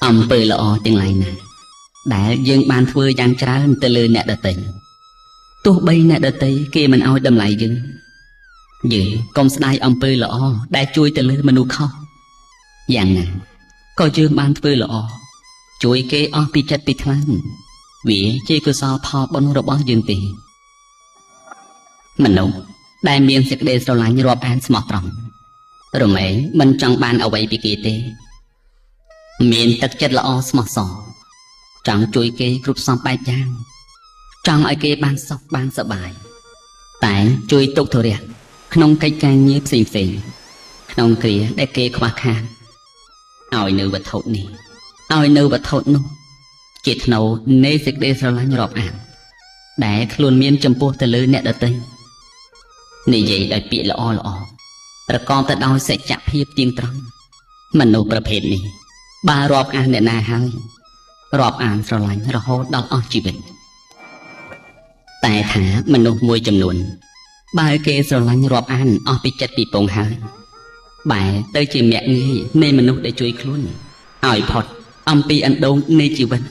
អំពើល្អទាំងឡាយណាដែលយើងបានធ្វើយ៉ាងច្រើនទៅលើអ្នកដទៃទោះបីអ្នកដទៃគេមិនឲ្យតម្លៃយើងកុំស្ដាយអំពើល្អដែលជួយទៅលើមនុស្សខុសយ៉ាងណាក៏យើងបានធ្វើល្អជួយគេអស់ពីចិត្តពីថ្លើមវាជាកុសលផលបុណ្យរបស់យើងទេមនុស្សដែលមានសេចក្តីស្រឡាញ់រាប់អានស្មោះត្រង់រមែងមិនចង់បានអ្វីពីគេទេមានទឹកចិត្តល្អស្មោះសរចង់ជួយគេគ្រប់សំបែបយ៉ាងចង់ឲ្យគេបានសុខបានសប្បាយតែជួយទុកធុរៈក្នុងកិច្ចការងារផ្សេងក្នុងគ្រាដែលគេខ្វះខាតឲ្យនៅវត្ថុនេះឲ្យនៅវត្ថុនោះជាថ្នូរនៃសេចក្តីស្រឡាញ់រាប់អានដែលខ្លួនមានចំពោះទៅលើអ្នកដទៃនិយាយដោយពាក្យល្អប្រកបទៅដោយសច្ចភាពទៀងត្រង់មនុស្សប្រភេទនេះបើរាប់អានអ្នកណាហើយរាប់អានស្រឡាញ់រហូតដល់អស់ជីវិតតែថាមនុស្សមួយចំនួនបើគេស្រឡាញ់រាប់អានអស់ពីចិត្តពីពងហើយបែរទៅជាមាក់ងាយនៃមនុស្សដែលជួយខ្លួនឲ្យផុតអំពីអណ្ដូងនៃជីវិត